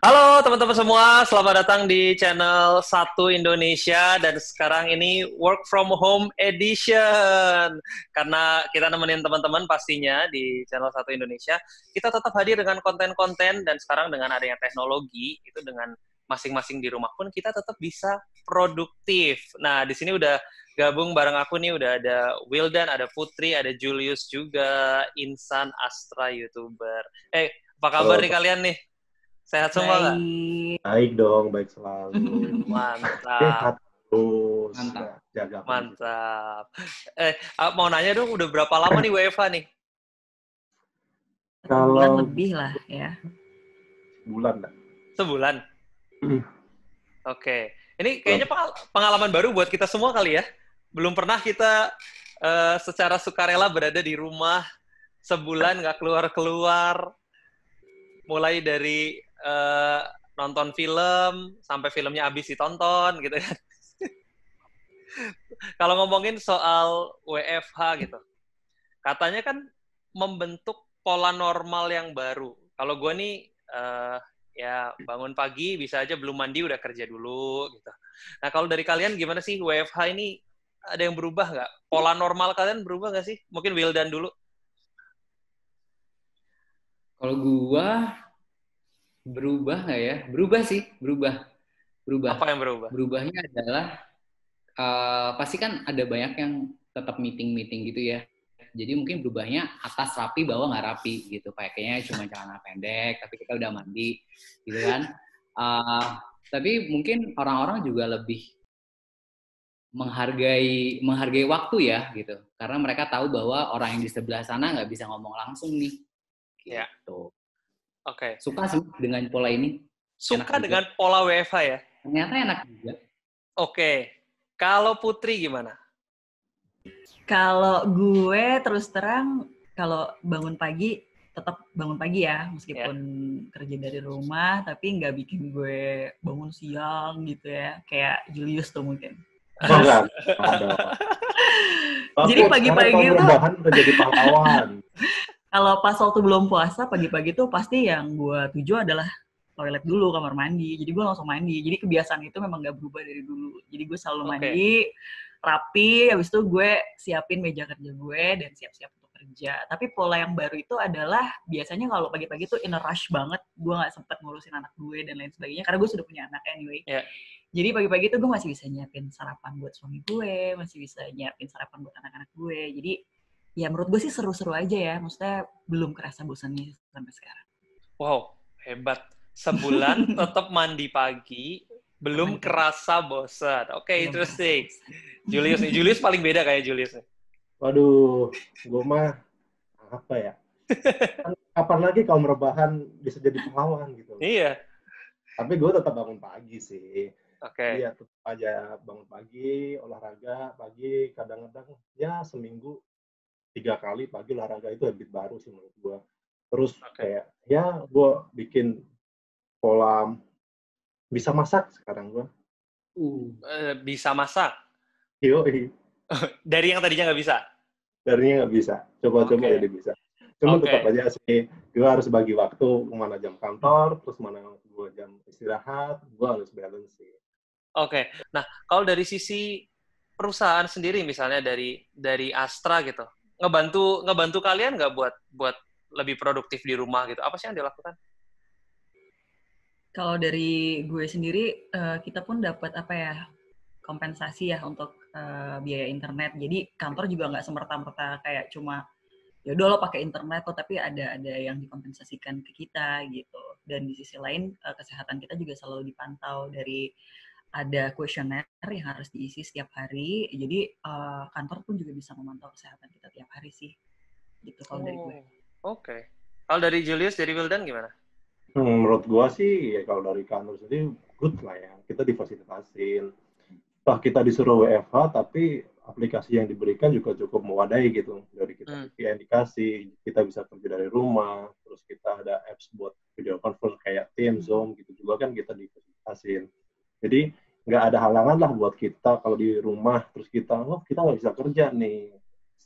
Halo teman-teman semua, selamat datang di channel Satu Indonesia dan sekarang ini Work from Home Edition. Karena kita nemenin teman-teman pastinya di channel Satu Indonesia, kita tetap hadir dengan konten-konten dan sekarang dengan adanya teknologi, itu dengan masing-masing di rumah pun kita tetap bisa produktif. Nah, di sini udah gabung bareng aku nih, udah ada Wildan, ada Putri, ada Julius juga, Insan Astra YouTuber. Apa kabar Halo, nih kalian nih? Sehat semua nggak? Baik. baik dong, baik selalu. Mantap, Sehat terus, Mantap. ya, jaga kondisi. mantap. Mau nanya dong, udah berapa lama nih WFH nih? 1 bulan Kalau lebih lah ya. bulan dah. Sebulan? Oke. Ini kayaknya pengalaman baru buat kita semua kali ya. Belum pernah kita secara sukarela berada di rumah sebulan nggak keluar-keluar. Mulai dari nonton film, sampai filmnya habis ditonton gitu kan. Kalau ngomongin soal WFH gitu, katanya kan membentuk pola normal yang baru. Kalau gue nih, ya bangun pagi, bisa aja belum mandi udah kerja dulu gitu. Nah kalau dari kalian gimana sih WFH ini, ada yang berubah nggak? Pola normal kalian berubah nggak sih? Mungkin Wildan dulu. Kalau gua berubah nggak ya? Berubah sih, berubah. Berubah. Apa yang berubah? Berubahnya adalah pasti kan ada banyak yang tetap meeting-meeting gitu ya. Jadi mungkin berubahnya atas rapi, bawah nggak rapi gitu. Kayaknya cuma celana pendek, tapi kita udah mandi gitu kan. Uh, tapi mungkin orang-orang juga lebih menghargai waktu ya gitu. Karena mereka tahu bahwa orang yang di sebelah sana nggak bisa ngomong langsung nih. Ya, Gitu. oke. Suka sih dengan pola ini. Enak Suka juga. dengan pola WFH ya? Ternyata enak juga. Oke. Kalau Putri gimana? Kalau gue terus terang, kalau bangun pagi, tetap bangun pagi ya, Ya. meskipun kerja dari rumah, tapi nggak bikin gue bangun siang gitu ya, kayak Julius tuh mungkin. Oh, enggak dong. Jadi Bagus, sekarang pagi-pagi kaum tuh, rebahan udah jadi pahlawan. kalau pas waktu belum puasa, pagi-pagi tuh pasti yang gue tuju adalah toilet dulu, kamar mandi. Jadi gue langsung mandi. Jadi kebiasaan itu memang gak berubah dari dulu. Jadi gue selalu Oke. mandi, rapi, habis itu gue siapin meja kerja gue dan siap-siap untuk kerja. Tapi pola yang baru itu adalah biasanya kalau pagi-pagi tuh in a rush banget, gue gak sempet ngurusin anak gue dan lain sebagainya, karena gue sudah punya anak anyway. Ya. Jadi pagi-pagi tuh gue masih bisa nyiapin sarapan buat suami gue, masih bisa nyiapin sarapan buat anak-anak gue. Jadi ya menurut gue sih seru-seru aja ya, maksudnya belum kerasa bosannya sampai sekarang. Wow, hebat. Sebulan tetap mandi pagi, belum kerasa bosan. Oke, Belum kerasa interesting. bosan. Julius nih, Julius paling beda kayak Julius nih. Waduh, gue mah apa ya? Kapan lagi kaum rebahan bisa jadi pahlawan gitu. Iya. Tapi gue tetap bangun pagi sih. Jadi Oke. ya tetap aja bangun pagi, olahraga pagi, kadang-kadang ya seminggu 3 kali pagi olahraga itu habit baru sih menurut gue. Terus Oke. kayak ya gue bikin pola bisa masak sekarang gue. Bisa masak. Yoi, Dari yang tadinya nggak bisa. darinya nggak bisa. Coba-coba Oke. jadi bisa. Cuman tetap Oke. aja sih, gue harus bagi waktu mana jam kantor, terus mana gue jam istirahat, gue harus balance sih. Oke. Nah, kalau dari sisi perusahaan sendiri misalnya dari Astra gitu, ngebantu kalian nggak buat lebih produktif di rumah gitu? Apa sih yang dilakukan? Kalau dari gue sendiri, kita pun dapat apa ya, kompensasi ya untuk biaya internet. Jadi kantor juga nggak semerta-merta kayak cuma ya udah lo pakai internet kok, tapi ada yang dikompensasikan ke kita gitu. Dan di sisi lain kesehatan kita juga selalu dipantau dari ada kuesioner yang harus diisi setiap hari. Jadi kantor pun juga bisa memantau kesehatan kita tiap hari sih. Gitu kalau dari gue. Oh, oke. Kalau dari Julius, dari Wildan gimana? Menurut gue sih, ya kalau dari kantor sendiri, good lah ya. Kita difasilitasin. Toh kita disuruh WFH, tapi aplikasi yang diberikan juga cukup mewadai gitu. Dari kita VPN dikasih, kita bisa kerja dari rumah, terus kita ada apps buat video conference kayak Teams, Zoom, gitu juga kan kita difasilitasin. Jadi nggak ada halangan lah buat kita kalau di rumah, terus kita nggak bisa kerja nih.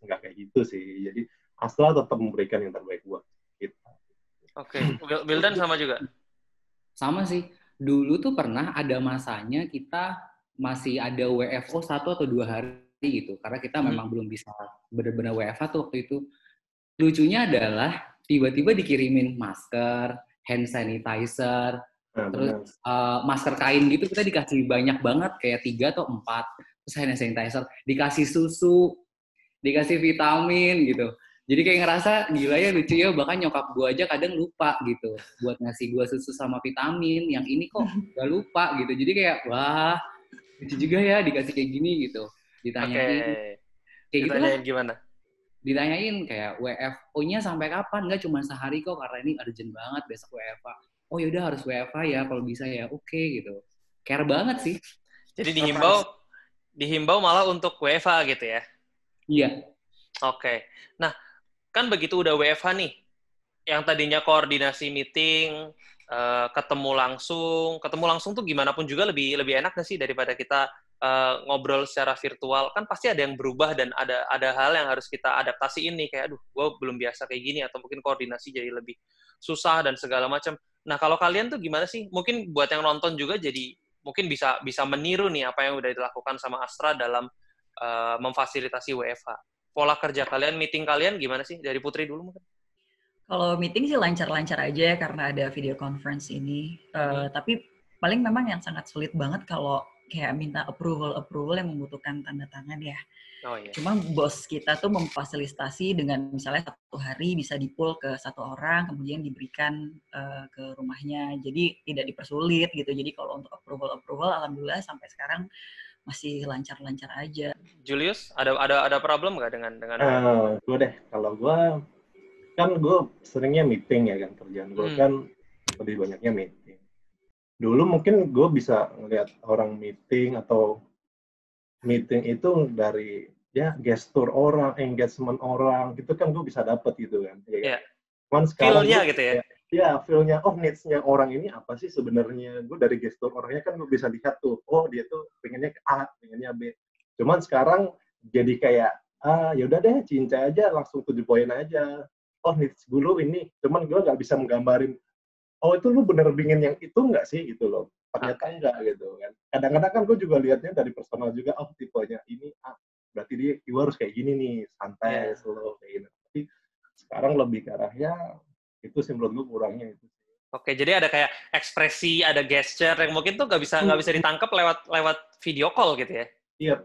Nggak kayak gitu sih. Jadi Astra tetap memberikan yang terbaik buat kita. Oke. Wildan sama juga? Sama sih. Dulu tuh pernah ada masanya kita masih ada WFO 1 atau 2 hari gitu. Karena kita memang belum bisa benar-benar WFH tuh waktu itu. Lucunya adalah tiba-tiba dikirimin masker, hand sanitizer, terus masker kain gitu kita dikasih banyak banget, kayak 3 atau 4. Terus hand sanitizer, dikasih susu, dikasih vitamin gitu. Jadi kayak ngerasa gila ya, lucu ya, bahkan nyokap gue aja kadang lupa gitu buat ngasih gue susu sama vitamin, yang ini kok gak lupa gitu. Jadi kayak wah, lucu juga ya dikasih kayak gini gitu. Ditanyain kayak gitulah. Gimana? Ditanyain kayak WFO-nya sampai kapan? Nggak cuma sehari kok, karena ini urgent banget besok WFH. Oh yaudah harus WFH ya kalau bisa ya, oke gitu. Care banget sih. Jadi dihimbau malah untuk WFH gitu ya? Iya. Oke. Nah, kan begitu udah WFH nih, yang tadinya koordinasi meeting, ketemu langsung tuh gimana pun juga lebih enak nggak sih daripada kita ngobrol secara virtual? Kan pasti ada yang berubah dan ada hal yang harus kita adaptasi ini, kayak aduh, gue belum biasa kayak gini, atau mungkin koordinasi jadi lebih susah dan segala macam. Nah, kalau kalian tuh gimana sih? Mungkin buat yang nonton juga jadi mungkin bisa meniru nih apa yang udah dilakukan sama Astra dalam memfasilitasi WFH. Pola kerja kalian, meeting kalian gimana sih? Dari Putri dulu mungkin. Kalau meeting sih lancar-lancar aja karena ada video conference ini. Tapi paling memang yang sangat sulit banget kalau kayak minta approval yang membutuhkan tanda tangan ya. Oh, iya. Cuma bos kita tuh memfasilitasi dengan misalnya 1 hari bisa di-pull ke 1 orang, kemudian diberikan ke rumahnya. Jadi tidak dipersulit gitu. Jadi kalau untuk approval alhamdulillah sampai sekarang masih lancar-lancar aja. Julius, ada problem nggak dengan gue deh, kalau gue kan gue seringnya meeting ya kan, kerjaan gue kan lebih banyaknya meeting. Dulu mungkin gue bisa ngeliat orang meeting atau meeting itu dari ya gestur orang, engagement orang, gitu kan gue bisa dapet gitu kan. Iya. Cuman sekarang feel-nya gitu ya. Ya, feel-nya, oh needs-nya orang ini apa sih sebenarnya. Gue dari gestur orangnya kan gue bisa lihat tuh, oh dia tuh pengennya A, pengennya B. Cuman sekarang jadi kayak, yaudah deh, cincai aja, langsung 7 poin aja. Oh needs dulu ini, cuman gue nggak bisa menggambarin, oh itu lu bener pingin yang itu nggak sih gitu loh. Ternyata enggak gitu kan. Kadang-kadang kan gue juga lihatnya dari personal juga, oh tipenya ini berarti dia harus kayak gini nih, santai, slow, kayak gini. Tapi sekarang lebih ke arahnya, itu sih menurut gue kurangnya itu. Oke, jadi ada kayak ekspresi, ada gesture yang mungkin tuh nggak bisa ditangkap lewat video call gitu ya? Iya.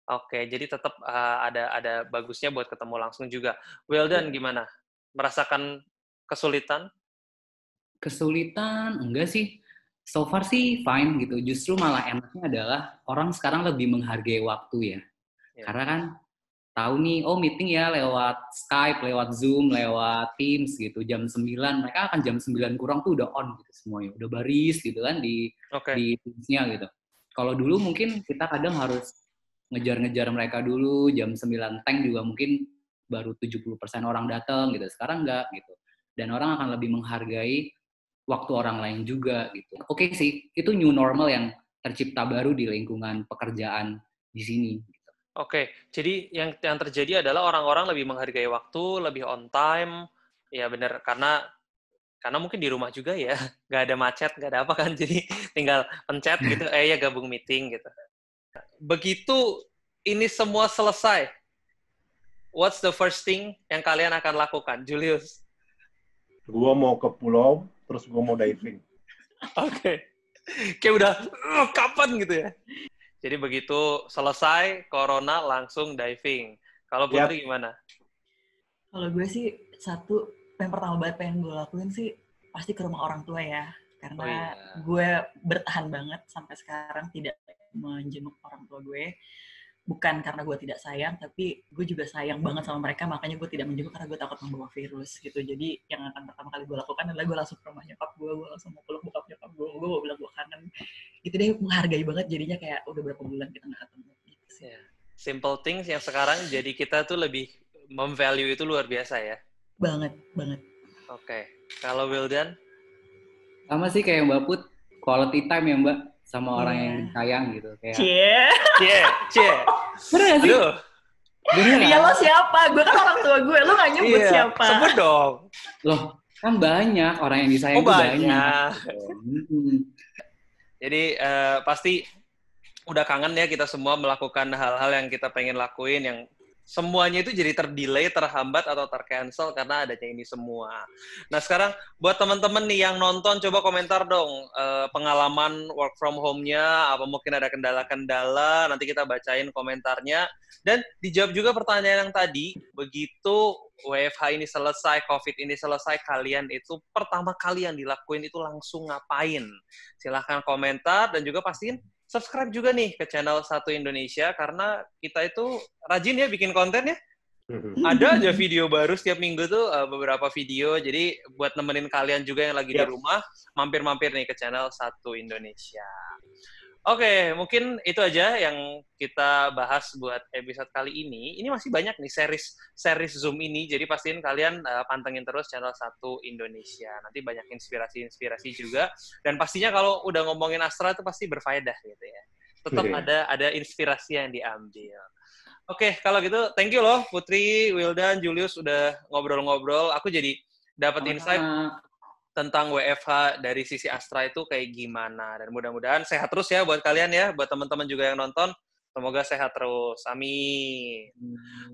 Oke, jadi tetap ada bagusnya buat ketemu langsung juga. Wildan, gimana? Merasakan kesulitan? Kesulitan enggak sih. So far sih fine gitu. Justru malah enaknya adalah orang sekarang lebih menghargai waktu ya. Karena kan tahu nih, oh meeting ya lewat Skype, lewat Zoom, lewat Teams gitu, jam 9, mereka akan jam 9 kurang tuh udah on gitu semuanya, udah baris gitu kan di Teams-nya gitu. Kalau dulu mungkin kita kadang harus ngejar-ngejar mereka dulu, jam 9 tank juga mungkin baru 70% orang datang gitu, sekarang enggak gitu. Dan orang akan lebih menghargai waktu orang lain juga gitu. Oke sih, itu new normal yang tercipta baru di lingkungan pekerjaan di sini. Oke, jadi yang terjadi adalah orang-orang lebih menghargai waktu, lebih on time, ya benar, karena mungkin di rumah juga ya, nggak ada macet, nggak ada apa kan, jadi tinggal pencet gitu, ya gabung meeting gitu. Begitu ini semua selesai, what's the first thing yang kalian akan lakukan, Julius? Gua mau ke pulau, terus gua mau diving. Oke. Kayak udah, kapan gitu ya? Jadi begitu selesai corona langsung diving. Kalau Putri gimana? Kalau gue sih yang pertama banget pengen gue lakuin sih pasti ke rumah orang tua ya. Karena gue bertahan banget sampai sekarang tidak menjenguk orang tua gue. Bukan karena gue tidak sayang, tapi gue juga sayang banget sama mereka, makanya gue tidak menjenguk karena gue takut membawa virus gitu. Jadi yang akan pertama kali gue lakukan adalah gue langsung ke rumah nyokap gue langsung mau peluk bokap nyokap gue bilang gue kangen. Gitu deh, menghargai banget jadinya, kayak udah berapa bulan kita nggak ketemu gitu sih. Simple things yang sekarang jadi kita tuh lebih mem-value itu luar biasa ya? Banget. Oke. Kalau Wildan? Sama sih kayak Mbak Put, quality time ya Mbak, sama orang yang sayang gitu. Kayak Cie. Bener gak sih? Iya, lo siapa? Gue kan orang tua gue, lo gak nyebut siapa. Sebut dong. Loh, Kan banyak orang yang disayang Oh tuh banyak. banyak. Hmm. Jadi pasti udah kangen ya kita semua melakukan hal-hal yang kita pengen lakuin yang semuanya itu jadi terdelay, terhambat atau tercancel karena adanya ini semua. Nah sekarang buat teman-teman nih yang nonton coba komentar dong pengalaman work from home-nya, apa mungkin ada kendala-kendala, nanti kita bacain komentarnya dan dijawab juga pertanyaan yang tadi, begitu WFH ini selesai, COVID ini selesai, kalian itu pertama kali yang dilakuin itu langsung ngapain? Silahkan komentar dan juga pastiin subscribe juga nih ke channel Satu Indonesia karena kita itu rajin ya bikin konten ya. Ada aja video baru setiap minggu tuh beberapa video. Jadi buat nemenin kalian juga yang lagi di rumah, mampir-mampir nih ke channel Satu Indonesia. Oke, mungkin itu aja yang kita bahas buat episode kali ini. Ini masih banyak nih series Zoom ini, jadi pastiin kalian pantengin terus channel Satu Indonesia. Nanti banyak inspirasi-inspirasi juga. Dan pastinya kalau udah ngomongin Astra itu pasti berfaedah gitu ya. Tetap ada inspirasi yang diambil. Oke, kalau gitu thank you loh Putri, Wildan, Julius udah ngobrol-ngobrol. Aku jadi dapat insight tentang WFH dari sisi Astra itu kayak gimana. Dan mudah-mudahan sehat terus ya buat kalian ya, buat teman-teman juga yang nonton. Semoga sehat terus. Amin.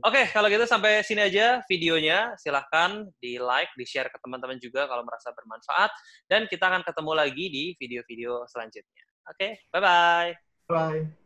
Oke, kalau gitu sampai sini aja videonya. Silahkan di-like, di-share ke teman-teman juga kalau merasa bermanfaat. Dan kita akan ketemu lagi di video-video selanjutnya. Oke, bye-bye. Bye.